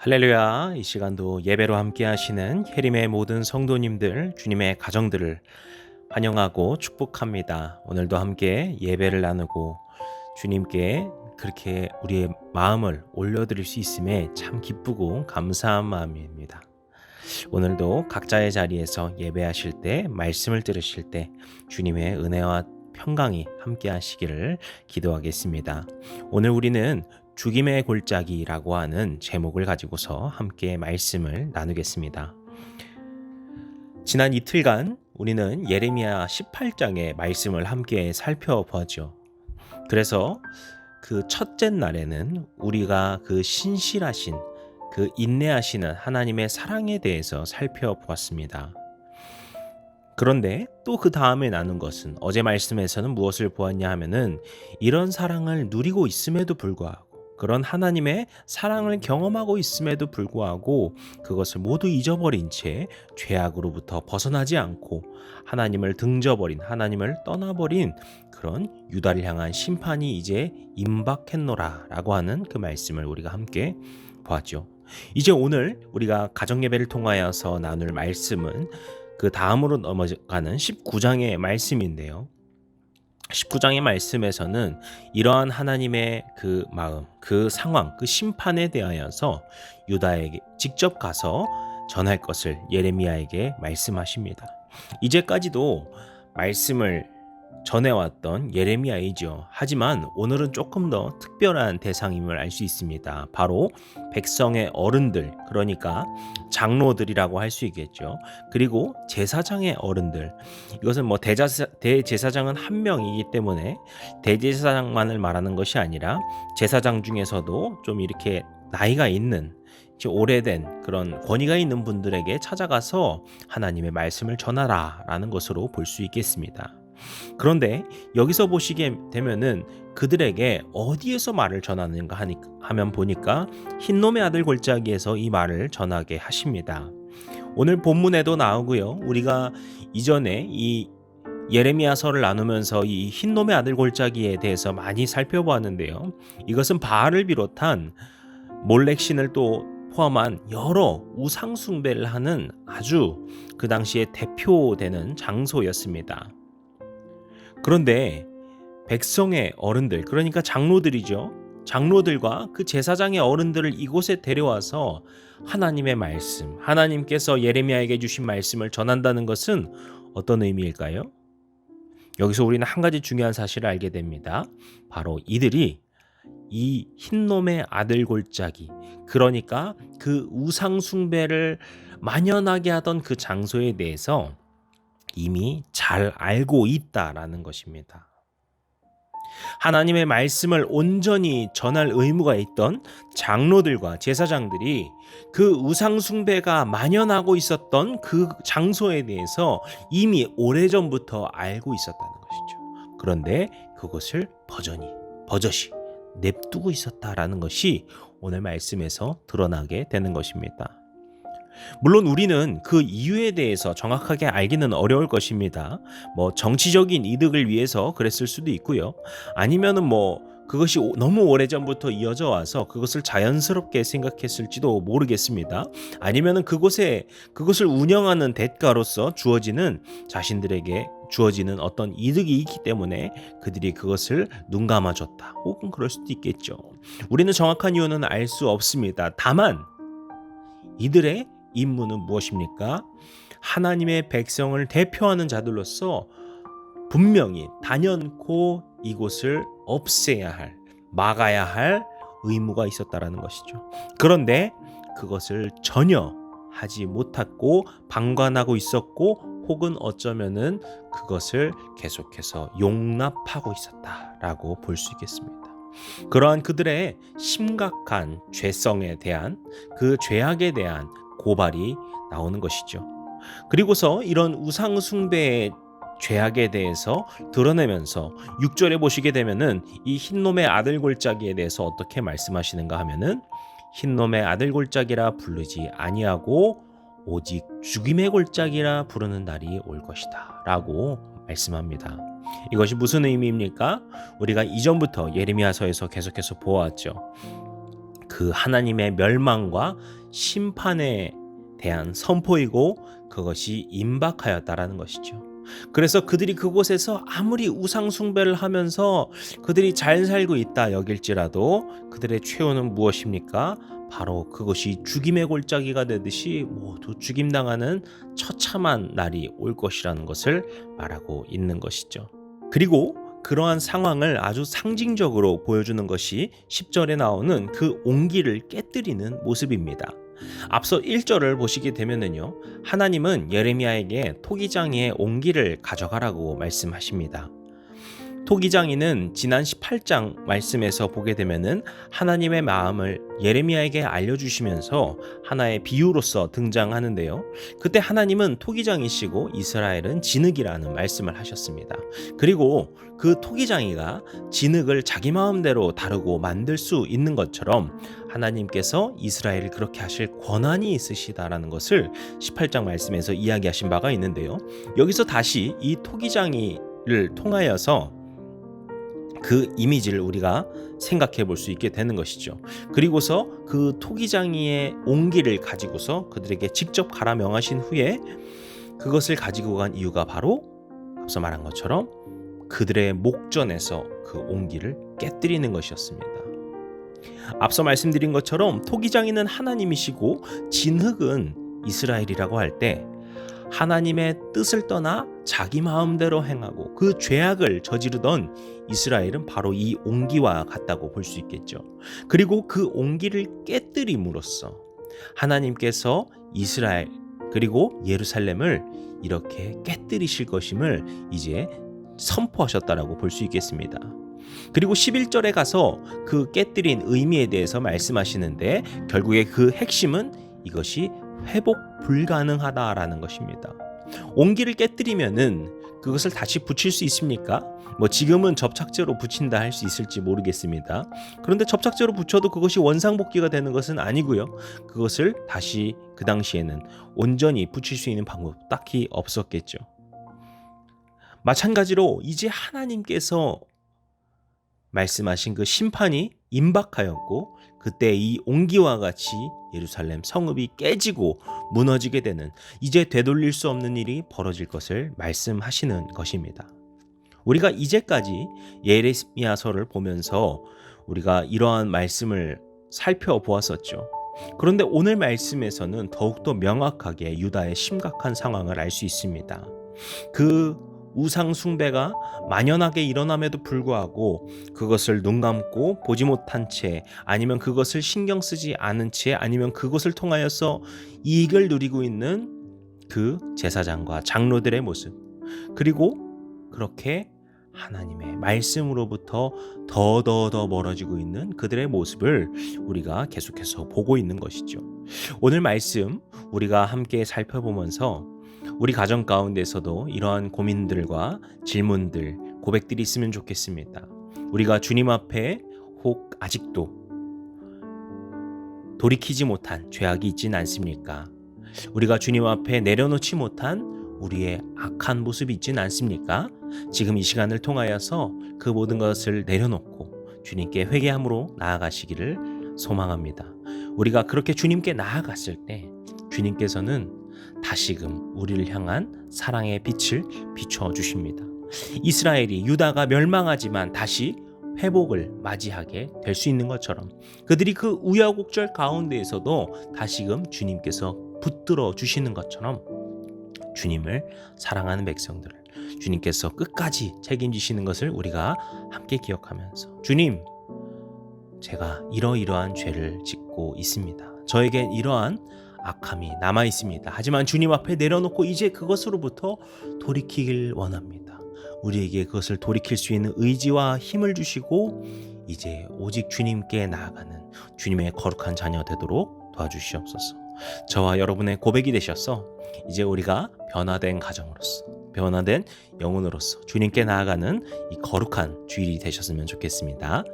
할렐루야. 이 시간도 예배로 함께 하시는 혜림의 모든 성도님들, 주님의 가정들을 환영하고 축복합니다. 오늘도 함께 예배를 나누고 주님께 그렇게 우리의 마음을 올려드릴 수 있음에 참 기쁘고 감사한 마음입니다. 오늘도 각자의 자리에서 예배하실 때, 말씀을 들으실 때 주님의 은혜와 평강이 함께 하시기를 기도하겠습니다. 오늘 우리는 죽임의 골짜기라고 하는 제목을 가지고서 함께 말씀을 나누겠습니다. 지난 이틀간 우리는 예레미야 18장의 말씀을 함께 살펴보았죠. 그래서 그 첫째 날에는 우리가 그 신실하신, 그 인내하시는 하나님의 사랑에 대해서 살펴보았습니다. 그런데 또 그 다음에 나눈 것은 어제 말씀에서는 무엇을 보았냐 하면은 이런 사랑을 누리고 있음에도 불구하고 그런 하나님의 사랑을 경험하고 있음에도 불구하고 그것을 모두 잊어버린 채 죄악으로부터 벗어나지 않고 하나님을 등져버린, 하나님을 떠나버린 그런 유다를 향한 심판이 이제 임박했노라 라고 하는 그 말씀을 우리가 함께 보았죠. 이제 오늘 우리가 가정예배를 통하여서 나눌 말씀은 그 다음으로 넘어가는 19장의 말씀인데요. 19장의 말씀에서는 이러한 하나님의 그 마음, 그 상황, 그 심판에 대하여서 유다에게 직접 가서 전할 것을 예레미야에게 말씀하십니다. 이제까지도 말씀을 전해왔던 예레미야이죠. 하지만 오늘은 조금 더 특별한 대상임을 알 수 있습니다. 바로 백성의 어른들, 그러니까 장로들이라고 할 수 있겠죠. 그리고 제사장의 어른들. 이것은 대제사장은 한 명이기 때문에 대제사장만을 말하는 것이 아니라 제사장 중에서도 좀 이렇게 나이가 있는, 오래된 그런 권위가 있는 분들에게 찾아가서 하나님의 말씀을 전하라 라는 것으로 볼 수 있겠습니다. 그런데 여기서 보시게 되면은 그들에게 어디에서 말을 전하는가 하면 보니까 흰놈의 아들 골짜기에서 이 말을 전하게 하십니다. 오늘 본문에도 나오고요. 우리가 이전에 이 예레미야서를 나누면서 이 흰놈의 아들 골짜기에 대해서 많이 살펴보았는데요. 이것은 바알을 비롯한 몰렉신을 또 포함한 여러 우상 숭배를 하는 아주 그 당시에 대표되는 장소였습니다. 그런데 백성의 어른들, 그러니까 장로들이죠. 장로들과 그 제사장의 어른들을 이곳에 데려와서 하나님의 말씀, 하나님께서 예레미야에게 주신 말씀을 전한다는 것은 어떤 의미일까요? 여기서 우리는 한 가지 중요한 사실을 알게 됩니다. 바로 이들이 이 흰놈의 아들 골짜기, 그러니까 그 우상 숭배를 만연하게 하던 그 장소에 대해서 이미 잘 알고 있다라는 것입니다. 하나님의 말씀을 온전히 전할 의무가 있던 장로들과 제사장들이 그 우상 숭배가 만연하고 있었던 그 장소에 대해서 이미 오래전부터 알고 있었다는 것이죠. 그런데 그것을 버젓이 냅두고 있었다라는 것이 오늘 말씀에서 드러나게 되는 것입니다. 물론 우리는 그 이유에 대해서 정확하게 알기는 어려울 것입니다. 정치적인 이득을 위해서 그랬을 수도 있고요. 아니면은 그것이 너무 오래전부터 이어져 와서 그것을 자연스럽게 생각했을지도 모르겠습니다. 아니면은 그것을 운영하는 대가로서 자신들에게 주어지는 어떤 이득이 있기 때문에 그들이 그것을 눈 감아줬다. 혹은 그럴 수도 있겠죠. 우리는 정확한 이유는 알 수 없습니다. 다만 이들의 임무는 무엇입니까? 하나님의 백성을 대표하는 자들로서 분명히 단연코 이곳을 없애야 할, 막아야 할 의무가 있었다라는 것이죠. 그런데 그것을 전혀 하지 못했고 방관하고 있었고 혹은 어쩌면은 그것을 계속해서 용납하고 있었다라고 볼 수 있겠습니다. 그러한 그들의 심각한 죄성에 대한, 그 죄악에 대한 고발이 나오는 것이죠. 그리고서 이런 우상 숭배의 죄악에 대해서 드러내면서 6절에 보시게 되면은 이 흰놈의 아들 골짜기에 대해서 어떻게 말씀하시는가 하면은 흰놈의 아들 골짜기라 부르지 아니하고 오직 죽임의 골짜기라 부르는 날이 올 것이다 라고 말씀합니다. 이것이 무슨 의미입니까? 우리가 이전부터 예레미야서에서 계속해서 보아왔죠. 그 그 하나님의 멸망과 심판에 대한 선포이고 그것이 임박하였다라는 것이죠. 그래서 그들이 그곳에서 아무리 우상 숭배를 하면서 그들이 잘 살고 있다 여길지라도 그들의 최후는 무엇입니까? 바로 그것이 죽임의 골짜기가 되듯이 모두 죽임당하는 처참한 날이 올 것이라는 것을 말하고 있는 것이죠. 그리고 그러한 상황을 아주 상징적으로 보여주는 것이 10절에 나오는 그 옹기를 깨뜨리는 모습입니다. 앞서 1절을 보시게 되면은요, 하나님은 예레미야에게 토기장이의 옹기를 가져가라고 말씀하십니다. 토기장이는 지난 18장 말씀에서 보게 되면은 하나님의 마음을 예레미야에게 알려주시면서 하나의 비유로서 등장하는데요. 그때 하나님은 토기장이시고 이스라엘은 진흙이라는 말씀을 하셨습니다. 그리고 그 토기장이가 진흙을 자기 마음대로 다루고 만들 수 있는 것처럼 하나님께서 이스라엘을 그렇게 하실 권한이 있으시다라는 것을 18장 말씀에서 이야기하신 바가 있는데요. 여기서 다시 이 토기장이를 통하여서 그 이미지를 우리가 생각해 볼 수 있게 되는 것이죠. 그리고서 그 토기장이의 옹기를 가지고서 그들에게 직접 가라 명하신 후에 그것을 가지고 간 이유가 바로 앞서 말한 것처럼 그들의 목전에서 그 옹기를 깨뜨리는 것이었습니다. 앞서 말씀드린 것처럼 토기장이는 하나님이시고 진흙은 이스라엘이라고 할 때 하나님의 뜻을 떠나 자기 마음대로 행하고 그 죄악을 저지르던 이스라엘은 바로 이 옹기와 같다고 볼 수 있겠죠. 그리고 그 옹기를 깨뜨림으로써 하나님께서 이스라엘 그리고 예루살렘을 이렇게 깨뜨리실 것임을 이제 선포하셨다라고 볼 수 있겠습니다. 그리고 11절에 가서 그 깨뜨린 의미에 대해서 말씀하시는데 결국에 그 핵심은 이것이 회복 불가능하다라는 것입니다. 옹기를 깨뜨리면은 그것을 다시 붙일 수 있습니까? 지금은 접착제로 붙인다 할 수 있을지 모르겠습니다. 그런데 접착제로 붙여도 그것이 원상복귀가 되는 것은 아니고요. 그것을 다시 그 당시에는 온전히 붙일 수 있는 방법 딱히 없었겠죠. 마찬가지로 이제 하나님께서 말씀하신 그 심판이 임박하였고 그때 이 옹기와 같이 예루살렘 성읍이 깨지고 무너지게 되는 이제 되돌릴 수 없는 일이 벌어질 것을 말씀하시는 것입니다. 우리가 이제까지 예레미야서를 보면서 우리가 이러한 말씀을 살펴보았었죠. 그런데 오늘 말씀에서는 더욱더 명확하게 유다의 심각한 상황을 알 수 있습니다. 그 우상 숭배가 만연하게 일어남에도 불구하고 그것을 눈 감고 보지 못한 채 아니면 그것을 신경 쓰지 않은 채 아니면 그것을 통하여서 이익을 누리고 있는 그 제사장과 장로들의 모습 그리고 그렇게 하나님의 말씀으로부터 더 멀어지고 있는 그들의 모습을 우리가 계속해서 보고 있는 것이죠. 오늘 말씀 우리가 함께 살펴보면서 우리 가정 가운데서도 이러한 고민들과 질문들, 고백들이 있으면 좋겠습니다. 우리가 주님 앞에 혹 아직도 돌이키지 못한 죄악이 있지는 않습니까? 우리가 주님 앞에 내려놓지 못한 우리의 악한 모습이 있지는 않습니까? 지금 이 시간을 통하여서 그 모든 것을 내려놓고 주님께 회개함으로 나아가시기를 소망합니다. 우리가 그렇게 주님께 나아갔을 때 주님께서는 다시금 우리를 향한 사랑의 빛을 비춰주십니다. 이스라엘이 유다가 멸망하지만 다시 회복을 맞이하게 될 수 있는 것처럼 그들이 그 우여곡절 가운데에서도 다시금 주님께서 붙들어 주시는 것처럼 주님을 사랑하는 백성들을 주님께서 끝까지 책임지시는 것을 우리가 함께 기억하면서 주님, 제가 이러이러한 죄를 짓고 있습니다. 저에겐 이러한 악함이 남아 있습니다. 하지만 주님 앞에 내려놓고 이제 그것으로부터 돌이키길 원합니다. 우리에게 그것을 돌이킬 수 있는 의지와 힘을 주시고 이제 오직 주님께 나아가는 주님의 거룩한 자녀 되도록 도와주시옵소서. 저와 여러분의 고백이 되셔서 이제 우리가 변화된 가정으로서 변화된 영혼으로서 주님께 나아가는 이 거룩한 주일이 되셨으면 좋겠습니다.